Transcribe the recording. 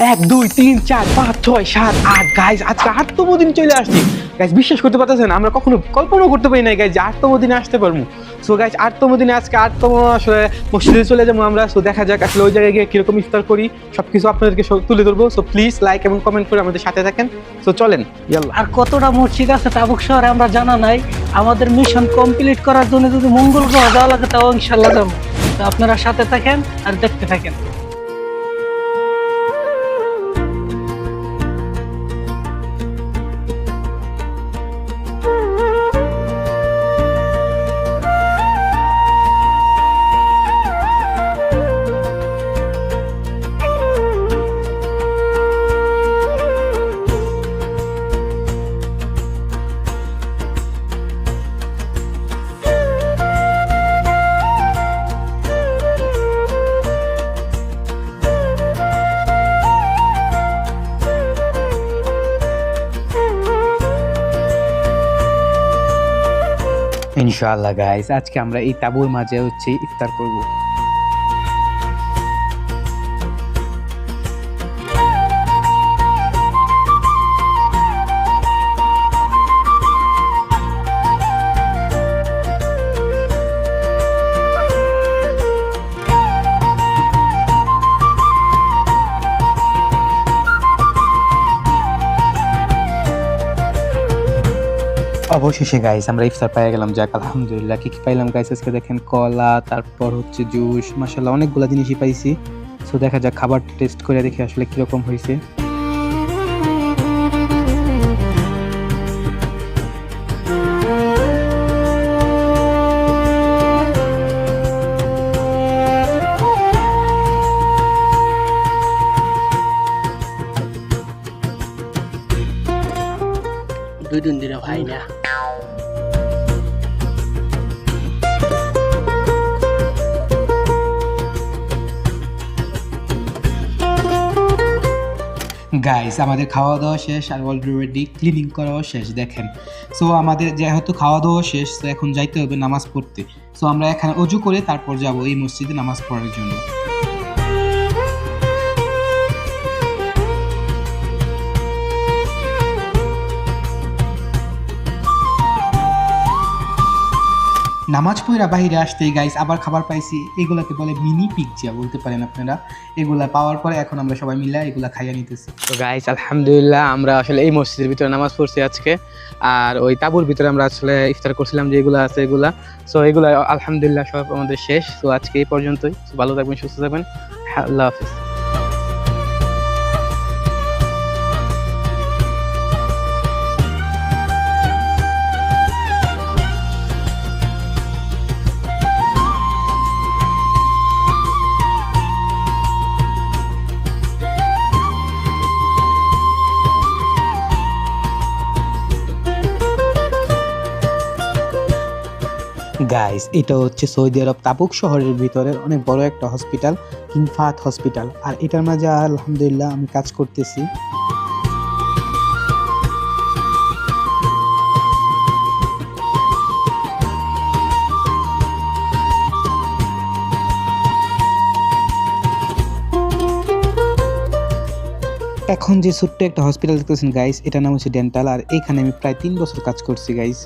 1 2 3 4 5 6 7 8 guys আজকে 8তম দিন চলে আসছি গাইস। বিশ্বাস করতে পারতেছেন আমরা কখনো কল্পনা করতে পারি না গাইস যে 8তম দিনে আসতে পারবো। সো গাইস 8তম দিনে আজকে 8তম আসলে মসজিদে চলে যাবো আমরা। সো দেখা যাক আসলে ওই জায়গায় গিয়ে কিরকম ইফতার করি, সবকিছু আপনাদেরকে তুলে ধরবো। সো প্লিজ লাইক এবং কমেন্ট করে আমাদের সাথে থাকেন। সো চলেন ইয়াল্লা। আর কতটা মসজিদ আছে তাবুক শহরে আমরা জানা নাই। আমাদের মিশন কমপ্লিট করার জন্য যদি মঙ্গল গ্রহ যাওয়া লাগে তাও ইনশাল্লাহ যাবো। তো আপনারা সাথে থাকেন আর দেখতে থাকেন। ইনশাআল্লাহ গাইস আজকে আমরা এই তাঁবুর মাঝে ইফতার করব। অবশেষে গাইস আমরা ইফতার পেয়ে গেলাম, যাক আলহামদুলিল্লাহ। কি কি পাইলাম গাইস আজকে দেখেন, কলা, তারপর জুস, মাশাআল্লাহ অনেকগুলা জিনিসই পাইছি। সো দেখা যাক, খাবার টেস্ট করে দেখি আসলে কিরকম হয়েছে। দুই দিন ধরে ভাই না গাইস আমাদের খাওয়া দাওয়া শেষ আর অলরেডি ক্লিনিং করাও শেষ দেখেন। সো আমাদের যেহেতু খাওয়া দাওয়া শেষ, তো এখন যাইতে হবে নামাজ পড়তে। সো আমরা এখানে অজু করে তারপর যাব এই মসজিদে নামাজ পড়ার জন্য। নামাজ পড়া বাহিরে আসতেই গাইস আবার খাবার পাইছি। এগুলাকে বলে মিনি পিৎজা বলতে পারেন আপনারা। এগুলা পাওয়ার পরে এখন আমরা সবাই মিলে এগুলা খাইয়া নিতেছি। তো গাইস আলহামদুলিল্লাহ আমরা আসলে এই মসজিদের ভিতরে নামাজ পড়ছি আজকে, আর ওই তাঁবুর ভিতরে আমরা আসলে ইফতার করছিলাম যে এগুলা আছে এগুলা। সো এগুলা আলহামদুলিল্লাহ সব আমাদের শেষ। তো আজকে এই পর্যন্তই। ভালো থাকবেন, সুস্থ থাকবেন, আল্লাহ হাফিজ। গাইস এটা সৌদি আরব তাবুক শহরের ভিতরে অনেক বড় একটা হসপিটাল, কিং ফাহাদ হসপিটাল। আর এটার মাঝে আলহামদুলিল্লাহ আমি কাজ করতেছি। এখন যে ছোট্ট একটা হসপিটাল দেখতেছেন গাইস, এটা নাম হচ্ছে ডেন্টাল। আর এখানে আমি প্রায় 3 বছর কাজ করছি গাইস।